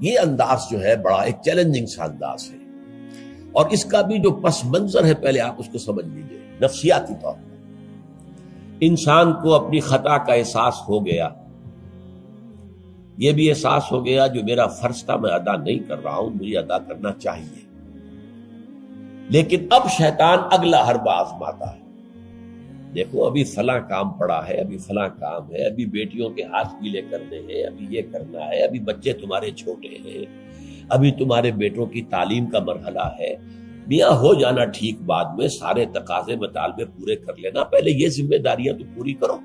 یہ انداز جو ہے بڑا ایک چیلنجنگ سا انداز ہے، اور اس کا بھی جو پس منظر ہے پہلے آپ اس کو سمجھ لیجئے۔ نفسیاتی طور پر انسان کو اپنی خطا کا احساس ہو گیا، یہ بھی احساس ہو گیا جو میرا فرض تھا میں ادا نہیں کر رہا ہوں، مجھے ادا کرنا چاہیے، لیکن اب شیطان اگلا حربہ آزماتا ہے۔ دیکھو ابھی فلاں کام پڑا ہے، ابھی فلاں کام ہے، ابھی بیٹیوں کے ہاتھ گیلے کرنے ہیں، ابھی یہ کرنا ہے، ابھی بچے تمہارے چھوٹے ہیں، ابھی تمہارے بیٹوں کی تعلیم کا مرحلہ ہے، میاں ہو جانا ٹھیک، بعد میں سارے تقاضے مطالبے پورے کر لینا، پہلے یہ ذمہ داریاں تو پوری کرو۔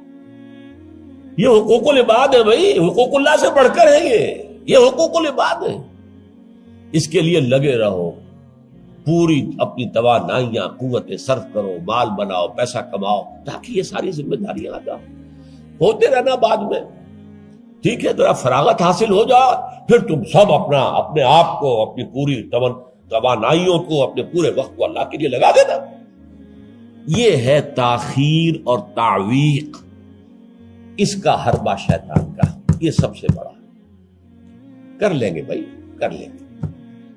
یہ حقوق العباد ہے بھائی، حقوق اللہ سے بڑھ کر ہے، یہ حقوق العباد ہے، اس کے لیے لگے رہو، پوری اپنی توانائیاں قوتیں صرف کرو، مال بناؤ، پیسہ کماؤ، تاکہ یہ ساری ذمہ داریاں ادا ہوتے رہنا۔ بعد میں ٹھیک ہے ذرا فراغت حاصل ہو جا، پھر تم سب اپنے آپ کو، اپنی پوری توانائیوں کو، اپنے پورے وقت کو اللہ کے لیے لگا دینا۔ یہ ہے تاخیر اور تعویق، اس کا حربہ شیطان کا، یہ سب سے بڑا۔ کر لیں گے بھائی، کر لیں گے،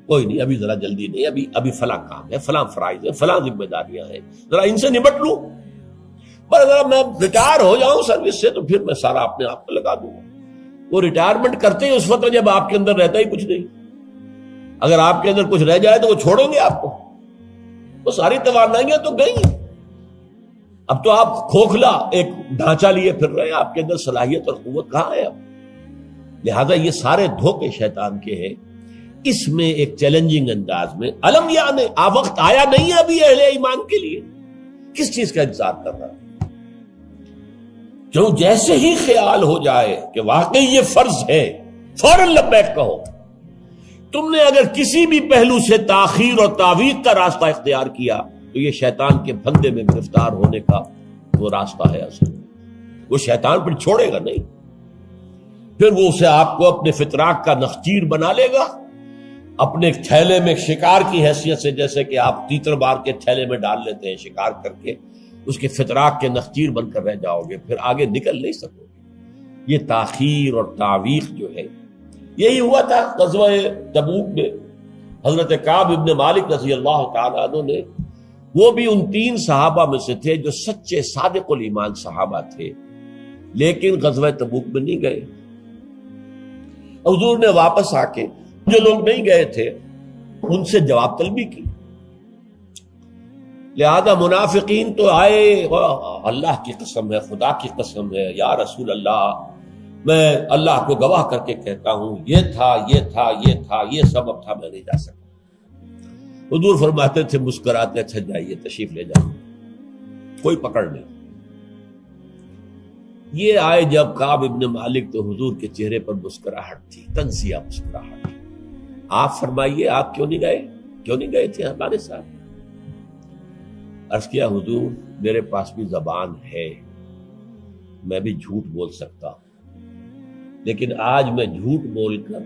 کوئی نہیں، ابھی ذرا جلدی نہیں، ابھی فلاں کام ہے، فلاں فرائض ہے، فلاں ذمہ داریاں ہیں، ذرا ان سے نمٹ لوں، پر اگر میں ریٹائر ہو جاؤں سروس سے تو پھر میں سارا اپنے آپ کو لگا دوں گا۔ وہ ریٹائرمنٹ کرتے ہیں اس وقت جب آپ کے اندر رہتا ہی کچھ نہیں، اگر آپ کے اندر کچھ رہ جائے تو وہ چھوڑیں گے آپ کو، وہ ساری توانائیاں تو گئی، اب تو آپ کھوکھلا ایک ڈھانچہ لیے پھر رہے ہیں، آپ کے اندر صلاحیت اور قوت کہاں ہے اب؟ لہذا یہ سارے دھوکے شیطان کے ہیں۔ اس میں ایک چیلنجنگ انداز میں علم یعنی وقت آیا نہیں ہے ابھی اہل ایمان کے لیے، کس چیز کا انتظار کر رہا ہے؟ جو جیسے ہی خیال ہو جائے کہ واقعی یہ فرض ہے، فوراً لبیک کہو۔ تم نے اگر کسی بھی پہلو سے تاخیر اور تعویق کا راستہ اختیار کیا تو یہ شیطان کے پھندے میں گرفتار ہونے کا وہ راستہ ہے اصل۔ وہ شیطان پھر چھوڑے گا نہیں، پھر وہ اسے آپ کو اپنے فتراک کا نخچیر بنا لے گا، اپنے تھیلے میں شکار کی حیثیت سے، جیسے کہ آپ تیتر بار کے تھیلے میں ڈال لیتے ہیں شکار کر کے، اس کے فتراک کے نخچیر بن کر رہ جاؤ گے، پھر آگے نکل نہیں سکو گے۔ یہ تاخیر اور تعویق جو ہے، یہی ہوا تھا غزوہ تبوک میں۔ حضرت کعب ابن مالک رضی اللہ تعالیٰ عنہ نے، وہ بھی ان 3 صحابہ میں سے تھے جو سچے صادق الایمان صحابہ تھے، لیکن غزوہ تبوک میں نہیں گئے۔ حضور نے واپس آ کے جو لوگ نہیں گئے تھے ان سے جواب طلبی کی، لہذا منافقین تو آئے، اللہ کی قسم ہے، خدا کی قسم ہے یا رسول اللہ، میں اللہ کو گواہ کر کے کہتا ہوں یہ تھا یہ تھا یہ تھا، یہ سبب تھا، میں نہیں جا سکتا۔ حضور فرماتے تھے مسکراتے، اچھا جائیے تشریف لے جائیں، کوئی پکڑ نہیں۔ یہ آئے جب کعب ابن مالک تو حضور کے چہرے پر مسکراہٹ تھی، تنزیہ مسکراہٹ۔ آپ فرمائیے آپ کیوں نہیں گئے تھے ہمارے ساتھ؟ عرض کیا حضور میرے پاس بھی زبان ہے، میں بھی جھوٹ بول سکتا ہوں، لیکن آج میں جھوٹ بول کر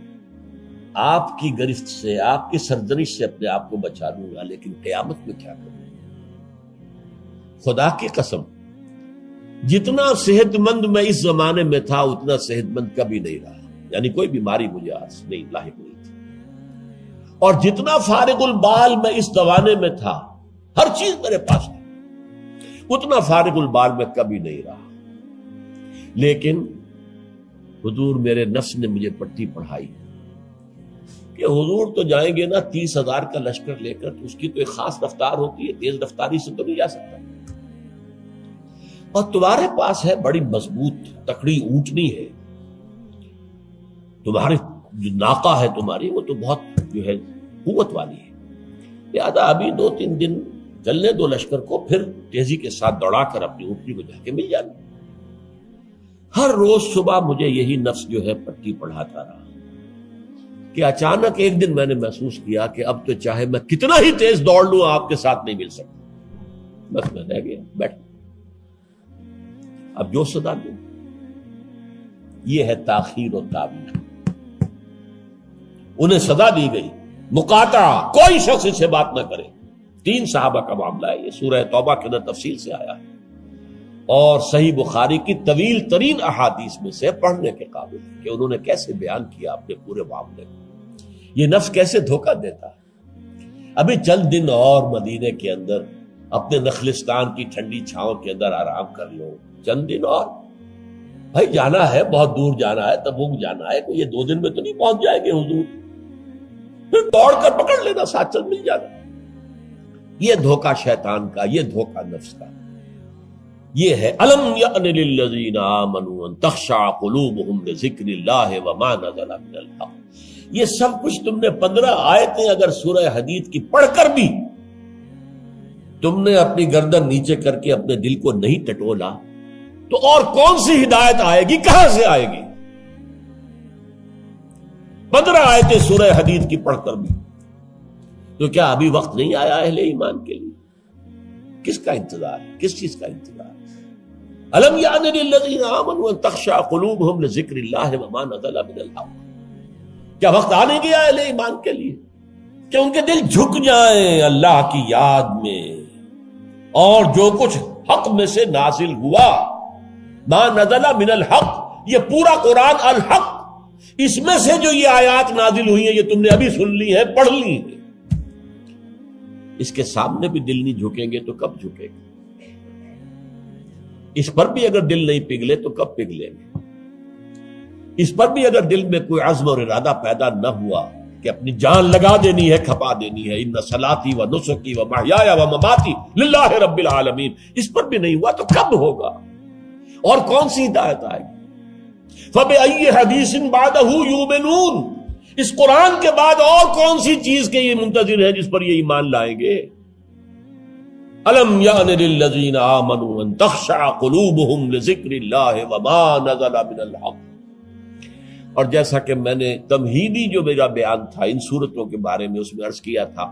آپ کی گرفت سے، آپ کی سرزنش سے اپنے آپ کو بچا لوں گا، لیکن قیامت میں کیا کروں؟ خدا کی قسم جتنا صحت مند میں اس زمانے میں تھا اتنا صحت مند کبھی نہیں رہا، یعنی کوئی بیماری مجھے آج نہیں لاحق نہیں تھی، اور جتنا فارغ البال میں اس زمانے میں تھا، ہر چیز میرے پاس تھی، اتنا فارغ البال میں کبھی نہیں رہا۔ لیکن حضور میرے نفس نے مجھے پٹی پڑھائی کہ حضور تو جائیں گے نا 30,000 کا لشکر لے کر، تو اس کی تو ایک خاص رفتار ہوتی ہے، تیز رفتاری سے تو نہیں جا سکتا، اور تمہارے پاس ہے بڑی مضبوط تکڑی اونٹنی ہے، تمہاری جو ناقہ ہے تمہاری وہ تو بہت جو ہے قوت والی ہے، لہذا ابھی 2-3 دن چلنے دو لشکر کو، پھر تیزی کے ساتھ دوڑا کر اپنی اونٹنی کو جا کے مل جانا۔ ہر روز صبح مجھے یہی نفس جو ہے پٹی پڑھاتا رہا کہ اچانک ایک دن میں نے محسوس کیا کہ اب تو چاہے میں کتنا ہی تیز دوڑ لوں آپ کے ساتھ نہیں مل سکتا، بس میں رہ گیا بیٹھ، اب جو صدا دوں۔ یہ ہے تاخیر و تعویق۔ انہیں سزا دی گئی، مقاطعہ، کوئی شخص اس سے بات نہ کرے۔ 3 صحابہ کا معاملہ ہے، یہ سورہ توبہ کے اندر تفصیل سے آیا ہے، اور صحیح بخاری کی طویل ترین احادیث میں سے پڑھنے کے قابل ہے کہ انہوں نے کیسے بیان کیا اپنے پورے معاملے کو۔ یہ نفس کیسے دھوکہ دیتا ہے؟ ابھی چند دن اور مدینے کے اندر اپنے نخلستان کی ٹھنڈی چھاؤں کے اندر آرام کر لو، چند دن اور، بھائی جانا ہے، بہت دور جانا ہے، تبوک جانا ہے، کوئی یہ 2 دن میں تو نہیں پہنچ جائے گے حضور، پھر دوڑ کر پکڑ لینا، ساتھ چل مل جانا۔ یہ دھوکہ شیطان کا، یہ دھوکہ نفس کا، یہ ہے الم یأن للذین آمنوا ان تخشع قلوبہم لذکر اللہ وما نزل من الحق۔ یہ سب کچھ تم نے 15 آیتیں اگر سورہ حدید کی پڑھ کر بھی تم نے اپنی گردن نیچے کر کے اپنے دل کو نہیں ٹٹولا تو اور کون سی ہدایت آئے گی، کہاں سے آئے گی؟ 15 آیتیں سورہ حدید کی پڑھ کر بھی، تو کیا ابھی وقت نہیں آیا اہل ایمان کے لیے؟ کس کا انتظار ہے؟ کس چیز کا انتظار ہے؟ الم یأن للذین آمنوا ان تخشع قلوبہم لذکر اللہ وما نزل من الحق۔ کیا وقت آ نہیں گیا اہل ایمان کے لیے کہ ان کے دل جھک جائیں اللہ کی یاد میں، اور جو کچھ حق میں سے نازل ہوا، ما نزل من الحق، یہ پورا قرآن الحق، اس میں سے جو یہ آیات نازل ہوئی ہیں یہ تم نے ابھی سن لی ہے، پڑھ لی ہیں، اس کے سامنے بھی دل نہیں جھکیں گے تو کب جھکیں گے؟ اس پر بھی اگر دل نہیں پگھلے تو کب پگھلیں گے؟ اس پر بھی اگر دل میں کوئی عزم اور ارادہ پیدا نہ ہوا کہ اپنی جان لگا دینی ہے، کھپا دینی ہے، ان صلاتی و نسکی و محیایا و مماتی للہ رب العالمین، اس پر بھی نہیں ہوا تو کب ہوگا؟ اور کون سی ہدایت آئے گی؟ فبأی حدیث بعدہ یؤمنون، اس قرآن کے بعد اور کون سی چیز کے یہ منتظر ہے جس پر یہ ایمان لائیں گے؟ الم یأن للذین آمنوا ان تخشع قلوبہم لذکر اللہ وما نزل من الحق۔ اور جیسا کہ میں نے تمہیدی جو میرا بیان تھا ان صورتوں کے بارے میں، اس میں عرض کیا تھا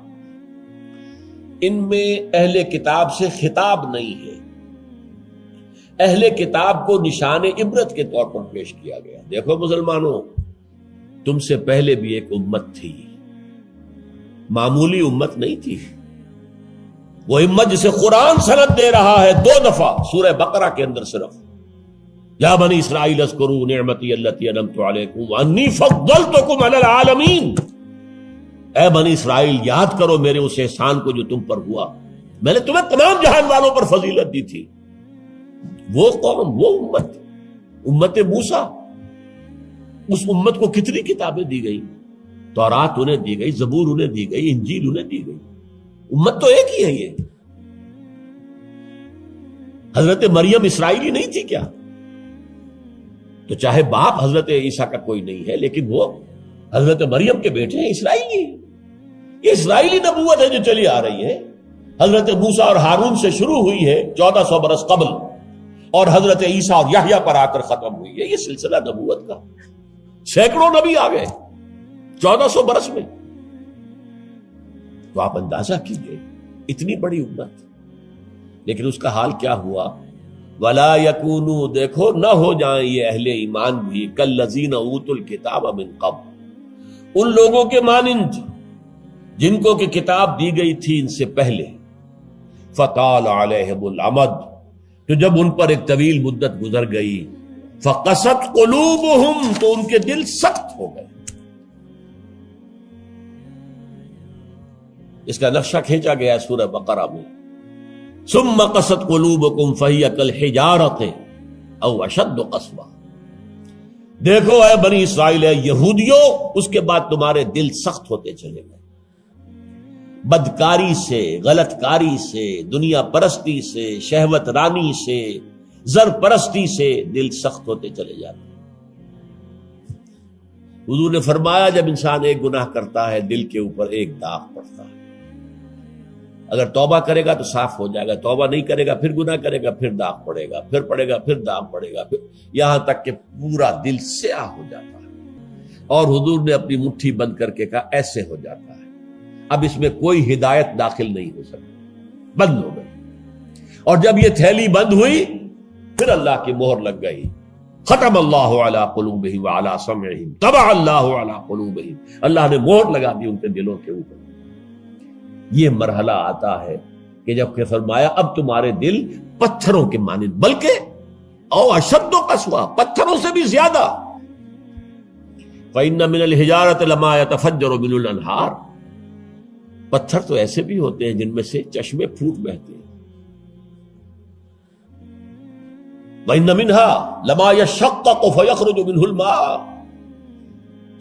ان میں اہل کتاب سے خطاب نہیں ہے، اہل کتاب کو نشان عبرت کے طور پر پیش کیا گیا۔ دیکھو مسلمانوں، تم سے پہلے بھی ایک امت تھی، معمولی امت نہیں تھی، وہ امت جسے قرآن سند دے رہا ہے 2 دفعہ سورہ بقرہ کے اندر صرف، یا بنی اسرائیل اذکروا نعمتی التی انعمت علیکم وانی فضلتکم علی العالمین، اے بنی اسرائیل یاد کرو میرے اس احسان کو جو تم پر ہوا، میں نے تمہیں تمام جہان والوں پر فضیلت دی تھی۔ وہ قوم، وہ امت، امت موسیٰ، اس امت کو کتنی کتابیں دی گئی، تورات انہیں دی گئی، زبور انہیں دی گئی، انجیل انہیں دی گئی، امت تو ایک ہی ہے۔ یہ حضرت مریم اسرائیلی نہیں تھی کیا؟ تو چاہے باپ حضرت عیسیٰ کا کوئی نہیں ہے لیکن وہ حضرت مریم کے بیٹے ہیں، اسرائیلی، یہ اسرائیلی نبوت ہے جو چلی آ رہی ہے، حضرت موسیٰ اور ہارون سے شروع ہوئی ہے 1400 برس قبل، اور حضرت عیسیٰ اور یحییٰ پر آ کر ختم ہوئی ہے۔ یہ سلسلہ نبوت کا، سینکڑوں نبی آ گئے 1400 برس میں، تو آپ اندازہ کیجئے اتنی بڑی امت، لیکن اس کا حال کیا ہوا؟ وَلَا يَكُونُوا، دیکھو نہ ہو جائیں یہ اہل ایمان بھی كَالَّذِينَ أُوتُوا الْكِتَابَ مِن قَبْلُ، ان لوگوں کے مانند جن کو کہ کتاب دی گئی تھی ان سے پہلے، فَطَالَ عَلَيْهِمُ الْأَمَدُ، تو جب ان پر ایک طویل مدت گزر گئی، فَقَسَتْ قُلُوبُهُمْ، تو ان کے دل سخت ہو گئے۔ اس کا نقشہ کھینچا گیا ہے سورہ بقرہ میں، ثم قست قلوبکم فہی کالحجارۃ او اشد قسوہ، دیکھو اے بنی اسرائیل، اے یہودیوں، اس کے بعد تمہارے دل سخت ہوتے چلے گئے، بدکاری سے، غلط کاری سے، دنیا پرستی سے، شہوت رانی سے، زر پرستی سے دل سخت ہوتے چلے جاتے۔ حضور نے فرمایا جب انسان ایک گناہ کرتا ہے دل کے اوپر ایک داغ پڑتا ہے، اگر توبہ کرے گا تو صاف ہو جائے گا، توبہ نہیں کرے گا پھر گناہ کرے گا، پھر داغ پڑے گا، پھر پڑے گا، پھر داغ پڑے گا، پھر یہاں تک کہ پورا دل سیاہ ہو جاتا ہے۔ اور حضور نے اپنی مٹھی بند کر کے کہا ایسے ہو جاتا ہے، اب اس میں کوئی ہدایت داخل نہیں ہو سکتی، بند ہو گئی۔ اور جب یہ تھیلی بند ہوئی پھر اللہ کی مہر لگ گئی، ختم اللہ علی قلوبہم وعلی سمعہم طبع اللہ علی قلوبہم، اللہ نے مہر لگا دی ان کے دلوں کے اوپر۔ یہ مرحلہ آتا ہے کہ جب کہ فرمایا اب تمہارے دل پتھروں کے مانند، بلکہ او اشد قسوہ، پتھروں سے بھی زیادہ، فَإِنَّ مِنَ الْحِجَارَةِ لَمَا يَتَفَجَّرُ مِنْهُ الْأَنْهَارُ، پتھر تو ایسے بھی ہوتے ہیں جن میں سے چشمے پھوٹ بہتے ہیں. وَإِنَّ مِنْهَا لَمَا يَشَّقَّقُ فَيَخْرُجُ مِنْهُ الْمَاءُ،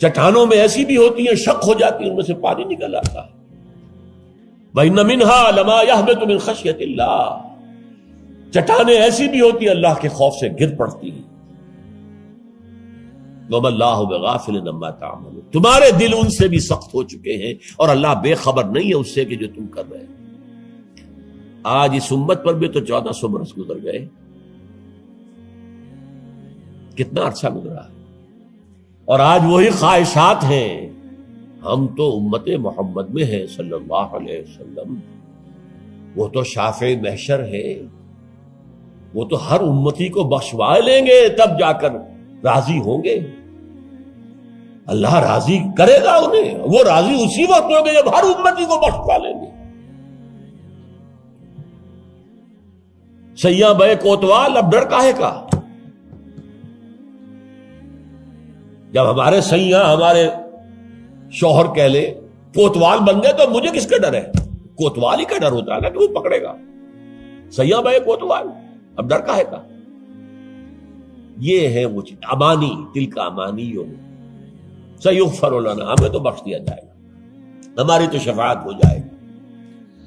چٹانوں میں ایسی بھی ہوتی ہیں شق ہو جاتی ہیں ان میں سے پانی نکل آتا ہے. وَإِنَّ مِنْهَا لَمَا يَهْبِطُ مِنْ خَشْيَةِ اللَّهِ، چٹانیں ایسی بھی ہوتی ہیں اللہ کے خوف سے گر پڑتی ہیں. وَمَا اللَّهُ بِغَافِلٍ عَمَّا تَعْمَلُونَ، تمہارے دل ان سے بھی سخت ہو چکے ہیں اور اللہ بے خبر نہیں ہے اس سے کہ جو تم کر رہے ہیں. آج اس امت پر بھی تو 1400 برس گزر گئے، کتنا عرصہ گزرا ہے، اور آج وہی خواہشات ہیں. ہم تو امت محمد میں ہیں صلی اللہ علیہ وسلم، وہ تو شافع محشر ہے، وہ تو ہر امتی کو بخشوا لیں گے تب جا کر راضی ہوں گے. اللہ راضی کرے گا انہیں، وہ راضی اسی وقت ہوں گے جب ہر امتی کو بخشوا لیں گے. سیاں بے کوتوال اب ڈر کاہے کا؟ جب ہمارے سیاں ہمارے شوہر کہہ لے کوتوال بن گئے تو مجھے کس کا ڈر ہے؟ کوتوال ہی کا ڈر ہوتا ہے نا کہ وہ پکڑے گا. سیاں بے کوتوال اب ڈر کاہے کا؟ یہ ہے وہ چیز امانی، دل کا امانی ہو. سیغفر لنا، ہمیں تو بخش دیا جائے گا، ہماری تو شفاعت ہو جائے گی.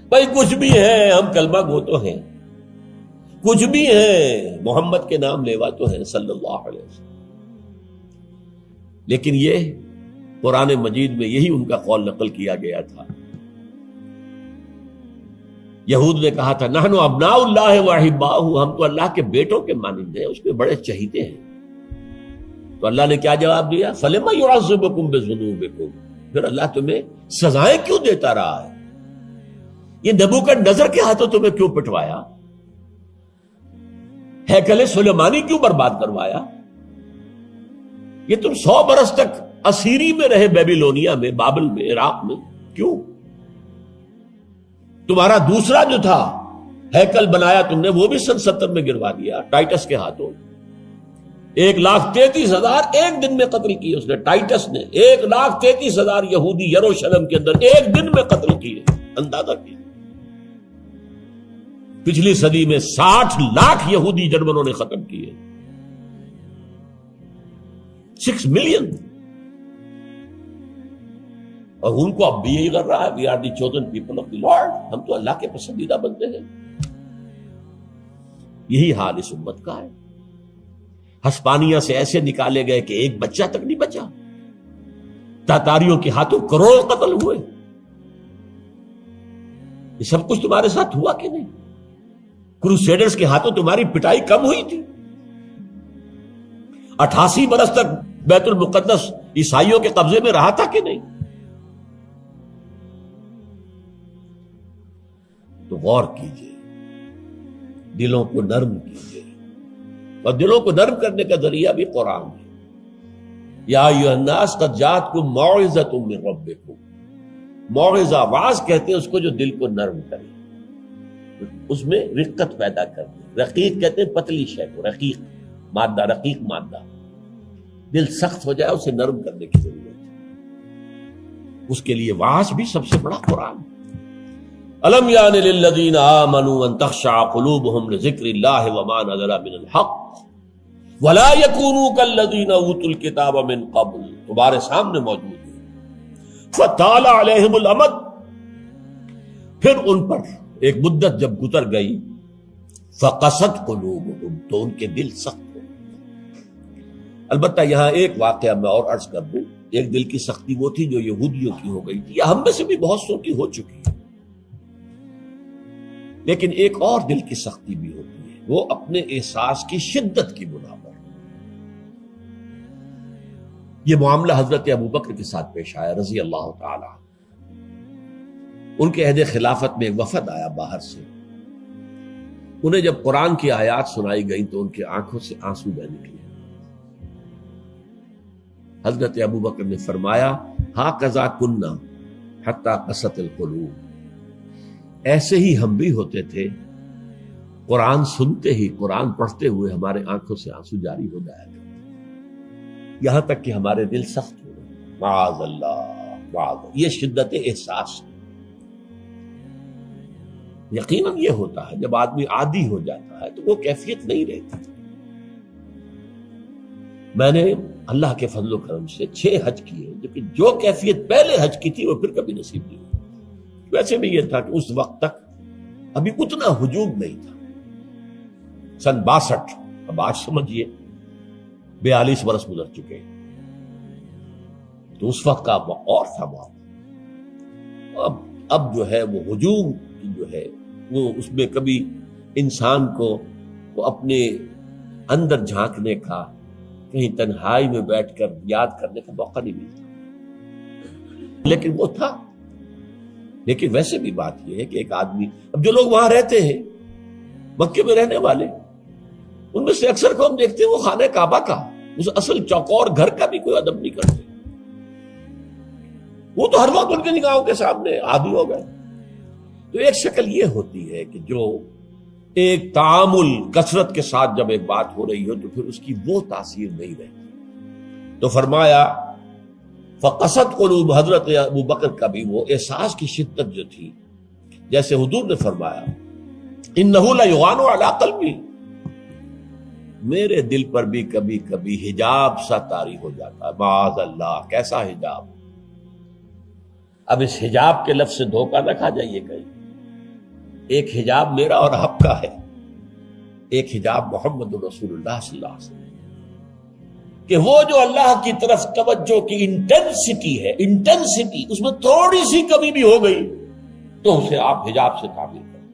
بھائی کچھ بھی ہے، ہم کلمہ گو تو ہیں، کچھ بھی ہیں، محمد کے نام لیوا تو ہیں صلی اللہ علیہ وسلم. لیکن یہ قرآن مجید میں یہی ان کا قول نقل کیا گیا تھا. یہود نے کہا تھا نحن ابناء اللہ واحباہ، ہم تو اللہ کے بیٹوں کے مانند ہیں، اس کے بڑے چہیتے ہیں. تو اللہ نے کیا جواب دیا؟ فلما يعذبكم بذنوبكم، پھر اللہ تمہیں سزائیں کیوں دیتا رہا ہے؟ یہ نبوکدنضر کے ہاتھوں تمہیں کیوں پٹوایا؟ ہیکل سلیمانی کیوں برباد کروایا؟ یہ تم 100 برس تک اسیری میں رہے، بیبیلونیا میں، بابل میں، عراق میں، کیوں؟ تمہارا دوسرا جو تھا ہیکل بنایا تم نے، وہ بھی سن 70 میں گروا دیا ٹائٹس کے ہاتھوں. 1,33,000 ایک دن میں قتل کیے اس نے، ٹائٹس نے 1,33,000 یہودی یروشلم کے اندر ایک دن میں قتل کیے. اندازہ کیے. پچھلی صدی میں 60 لاکھ یہودی جرمنوں نے ختم کیے. 6 ملین. اور ان کو اب بھی یہی کر رہا ہے، we are the chosen people of the lord, ہم تو اللہ کے پسندیدہ بندے ہیں. یہی حال اس امت کا ہے. ہسپانیہ سے ایسے نکالے گئے کہ ایک بچہ تک نہیں بچا. تاتاریوں کے ہاتھوں کروڑ قتل ہوئے. یہ سب کچھ تمہارے ساتھ ہوا کہ نہیں؟ کروسیڈرز کے ہاتھوں تمہاری پٹائی کم ہوئی تھی؟ 88 برس تک بیت المقدس عیسائیوں کے قبضے میں رہا تھا کہ نہیں؟ تو غور کیجئے، دلوں کو نرم کیجئے، اور دلوں کو نرم کرنے کا ذریعہ بھی قرآن ہے. یا ایھا الناس قد جاءتکم موعظۃ من ربکم. موعظہ، واعظ کہتے ہیں اس کو جو دل کو نرم کرے، اس میں رقت پیدا کر دے. رقیق کہتے ہیں پتلی شے کو، رقیق مادہ، رقیق مادہ. دل سخت ہو جائے اسے نرم کرنے کی ضرورت ہے. اس کے لیے واعظ بھی سب سے بڑا قرآن. الم یان للذین آمنوا ان تخشع قلوبهم لذکر اللہ وما نزل من الحق ولا یکونوا کالذین اوتوا الکتاب من قبل. تمہارے سامنے موجود ہے. فطال علیہم الامد، پھر ان پر ایک مدت جب گزر گئی، فقست قلوبهم، تو ان کے دل سخت ہو. البتہ یہاں ایک واقعہ میں اور عرض کر دوں. ایک دل کی سختی وہ تھی جو یہودیوں کی ہو گئی تھی، یا ہم میں سے بھی بہت سو کی ہو چکی ہے. لیکن ایک اور دل کی سختی بھی ہوتی ہے، وہ اپنے احساس کی شدت کی بنا پر. یہ معاملہ حضرت ابوبکر کے ساتھ پیش آیا رضی اللہ تعالی. ان کے عہد خلافت میں ایک وفد آیا باہر سے. انہیں جب قرآن کی آیات سنائی گئیں تو ان کی آنکھوں سے آنسو بہ نکلے. حضرت ابوبکر نے فرمایا ہاکذا کننا حتی قست القلوب. ایسے ہی ہم بھی ہوتے تھے، قرآن سنتے ہی، قرآن پڑھتے ہوئے ہمارے آنکھوں سے آنسو جاری ہو جایا کرتے، یہاں تک کہ ہمارے دل سخت ہو گئے. معاذ اللہ، معاذ اللہ، یہ شدت احساس ہے۔ یقیناً یہ ہوتا ہے جب آدمی عادی ہو جاتا ہے تو وہ کیفیت نہیں رہتی۔ میں نے اللہ کے فضل و کرم سے 6 حج کیے، لیکن جو کیفیت پہلے حج کی تھی وہ پھر کبھی نصیب نہیں ہوئی۔ ویسے بھی یہ تھا کہ اس وقت تک ابھی اتنا ہجوم نہیں تھا۔ سن 62، اب آج سمجھیے 42 برس گزر چکے، تو اس وقت کا اور تھا معاملہ۔ اب جو ہے وہ ہجوم جو ہے وہ اس میں کبھی انسان کو اپنے اندر جھانکنے کا، کہیں تنہائی میں بیٹھ کر یاد کرنے کا موقع نہیں ملتا، لیکن وہ تھا۔ لیکن ویسے بھی بات یہ ہے کہ ایک آدمی، اب جو لوگ وہاں رہتے ہیں مکے میں رہنے والے، ان میں سے اکثر کو ہم دیکھتے ہیں وہ خانہ کعبہ کا، اس اصل چوکور گھر کا بھی کوئی ادب نہیں کرتے۔ وہ تو ہر وقت ان کے نگاہوں کے سامنے عادی ہو گئے۔ تو ایک شکل یہ ہوتی ہے کہ جو ایک تعامل کثرت کے ساتھ جب ایک بات ہو رہی ہو تو پھر اس کی وہ تاثیر نہیں رہتی۔ تو فرمایا فقست قلوب، حضرت ابو بکر کا بھی وہ احساس کی شدت جو تھی، جیسے حضور نے فرمایا انہ لیغان علی قلبی، میرے دل پر بھی کبھی کبھی حجاب سا طاری ہو جاتا ہے۔ معاذ اللہ، کیسا حجاب؟ اب اس حجاب کے لفظ سے دھوکہ نہ کھا جائیے کہیں۔ ایک حجاب میرا اور آپ کا ہے، ایک حجاب محمد رسول اللہ صلی اللہ علیہ وسلم، کہ وہ جو اللہ کی طرف توجہ کی انٹینسٹی ہے، انٹینسٹی اس میں تھوڑی سی کمی بھی ہو گئی تو اسے آپ حجاب سے تعبیر کریں۔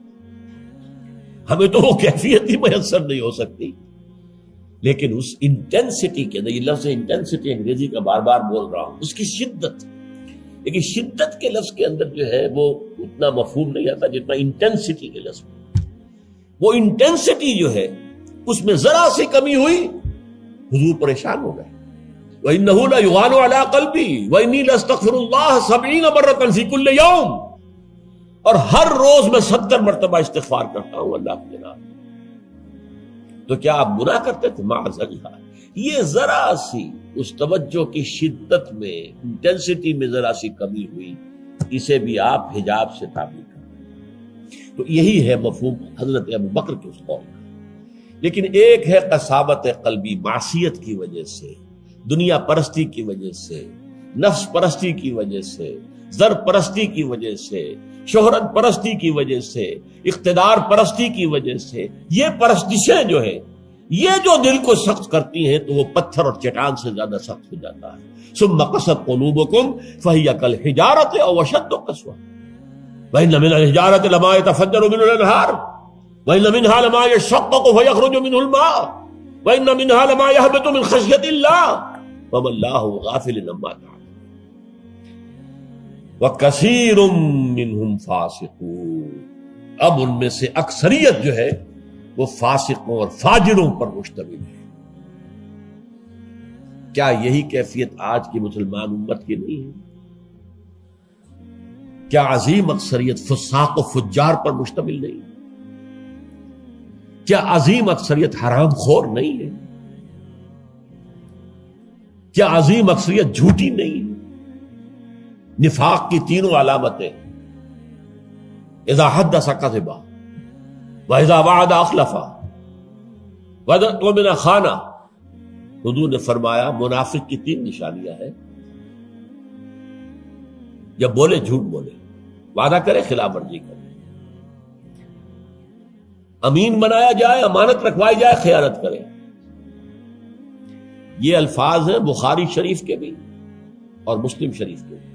ہمیں تو وہ کیفیت ہی میسر نہیں ہو سکتی، لیکن اس انٹینسٹی کے اندر، یہ لفظ انٹینسٹی انگریزی کا بار بار بول رہا ہوں، اس کی شدت، لیکن شدت کے لفظ کے اندر جو ہے وہ اتنا مفہوم نہیں آتا جتنا انٹینسٹی کے لفظ میں۔ وہ انٹینسٹی جو ہے اس میں ذرا سی کمی ہوئی، حضور پریشان ہو گئے۔ وَإِنَّهُ لَيُغَانُ عَلَىٰ قَلْبِي وَإِنِّي لَأَسْتَغْفِرُ اللَّهَ 70 مرة فِي كُلِّ يَوْمٍ، اور ہر روز میں 70 مرتبہ استغفار کرتا ہوں اللہ کے نام۔ تو کیا آپ گناہ کرتے تھے؟ معاذ اللہ۔ یہ ذرا سی اس توجہ کی شدت میں، انٹینسٹی میں ذرا سی کمی ہوئی، اسے بھی آپ حجاب سے تعبیر کرتے۔ تو یہی ہے مفہوم حضرت ابو بکر کے اس قول کا۔ لیکن ایک ہے قساوت قلبی، معصیت کی وجہ سے، دنیا پرستی کی وجہ سے، نفس پرستی کی وجہ سے، زر پرستی کی وجہ سے، شہرت پرستی کی وجہ سے، اقتدار پرستی کی وجہ سے، یہ پرستشیں جو ہے یہ جو دل کو سخت کرتی ہیں تو وہ پتھر اور چٹان سے زیادہ سخت ہو جاتا ہے۔ ثم قست قلوبکم فہی کالحجارۃ او اشد قسوۃ وان من الحجارۃ لما يتفجر منه الانہار وان منها لما يشقق فيخرج منه الماء وان منها لما يهبط من خشیۃ اللہ وما اللہ غافل عما تعملون وکثیر منهم فاسقون۔ اب ان میں سے اکثریت جو ہے وہ فاسقوں اور فاجروں پر مشتمل ہے۔ کیا یہی کیفیت آج کی مسلمان امت کی نہیں ہے؟ کیا عظیم اکثریت فساق و فجار پر مشتمل نہیں ہے؟ کیا عظیم اکثریت حرام خور نہیں ہے؟ کیا عظیم اکثریت جھوٹی نہیں ہے؟ نفاق کی تینوں علامتیں، اذا حدث کذب وَإِذَا وَعَدَ أَخْلَفَ وَإِذَا اؤْتُمِنَ خَانَ۔ حضور نے فرمایا منافق کی 3 نشانیاں ہیں، جب بولے جھوٹ بولے، وعدہ کرے خلاف ورزی کرے، امین بنایا جائے، امانت رکھوائی جائے، خیانت کرے۔ یہ الفاظ ہیں بخاری شریف کے بھی اور مسلم شریف کے بھی،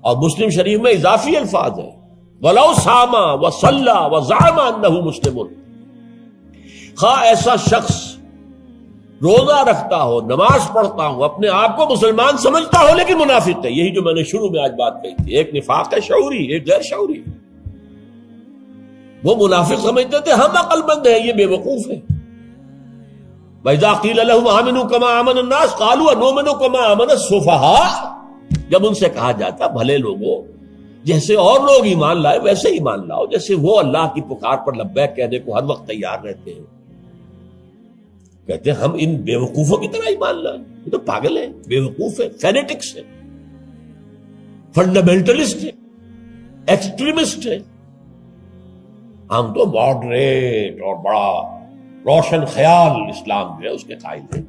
اور مسلم شریف میں اضافی الفاظ ہیں وَلَوْ صَامَ وَصَلَّى وَزَعَمَ أَنَّهُ مُسْلِمٌ۔ خواہ ایسا شخص روزہ رکھتا ہو، نماز پڑھتا ہو، اپنے آپ کو مسلمان سمجھتا ہو، لیکن منافق ہے۔ یہی جو میں نے شروع میں آج بات کہی تھی، ایک نفاق ہے شعوری، ایک غیر شعوری۔ وہ منافق سمجھتے تھے ہم عقل مند ہیں، یہ بے وقوف ہے۔ وَإِذَا قِيلَ لَهُمْ آمِنُوا كَمَا آمَنَ النَّاسُ قَالُوا أَنُؤْمِنُ كَمَا آمَنَ السُّفَهَاءُ۔ جب ان سے کہا جاتا بھلے لوگوں، جیسے اور لوگ ایمان لائے ویسے ایمان لاؤ، جیسے وہ اللہ کی پکار پر لبیک کہنے کو ہر وقت تیار رہتے ہیں، کہتے ہیں ہم ان بے وقوفوں کی طرح ایمان لائیں، یہ تو پاگل ہیں، بے وقوف ہیں، فینیٹکس ہیں۔ فنڈامنٹلسٹ ہے، ایکسٹریمسٹ ہے. ہم تو ماڈریٹ اور بڑا روشن خیال اسلام جو ہے اس کے قائل ہیں.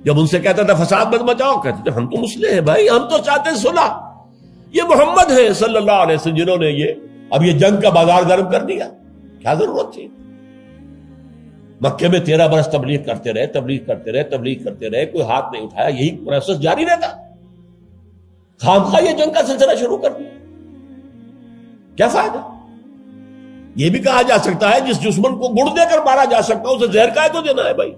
جب ان سے کہتا تھا فساد مت مچاؤ، کہتے تھے ہم تو مسلح ہیں بھائی، ہم تو چاہتے ہیں صلح. یہ محمد ہے صلی اللہ علیہ وسلم جنہوں نے اب یہ جنگ کا بازار گرم کر دیا. کیا ضرورت تھی؟ مکے میں 13 برس تبلیغ کرتے رہے، کوئی ہاتھ نہیں اٹھایا، یہی پروسیس جاری رہتا. خامخواہ یہ جنگ کا سلسلہ شروع کر دیا، کیا فائدہ؟ یہ بھی کہا جا سکتا ہے جس دشمن کو گڑ دے کر مارا جا سکتا ہے اسے زہر کا کو دینا ہے. بھائی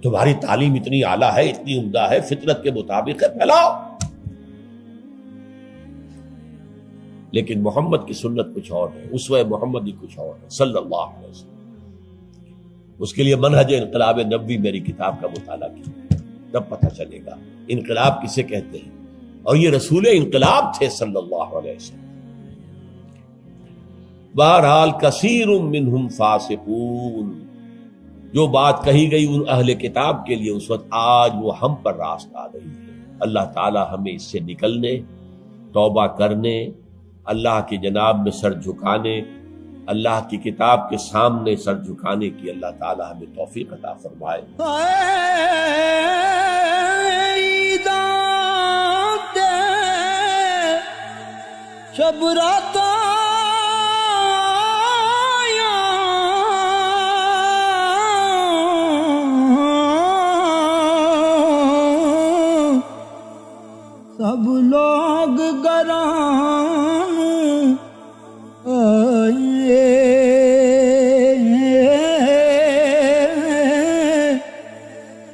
تمہاری تعلیم اتنی اعلیٰ ہے، اتنی عمدہ ہے، فطرت کے مطابق ہے، پھیلاؤ. لیکن محمد کی سنت کچھ اور ہے، اسوہ محمدی کچھ اور ہے صلی اللہ علیہ وسلم. اس کے لیے منہج انقلاب نبوی میری کتاب کا مطالعہ کیا، تب پتہ چلے گا انقلاب کسے کہتے ہیں. اور یہ رسول انقلاب تھے صلی اللہ علیہ وسلم. بہرحال کثیر منہم فاسقون، جو بات کہی گئی ان اہل کتاب کے لیے اس وقت، آج وہ ہم پر راست آ رہی ہے. اللہ تعالی ہمیں اس سے نکلنے، توبہ کرنے، اللہ کی جناب میں سر جھکانے، اللہ کی کتاب کے سامنے سر جھکانے کی اللہ تعالی ہمیں توفیق عطا فرمائے. شب رات سب لوگ گران آئے،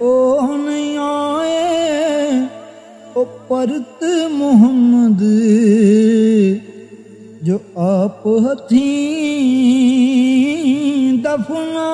او نہیں آئے او پرت محمد جو آپ ہتھیں دفنا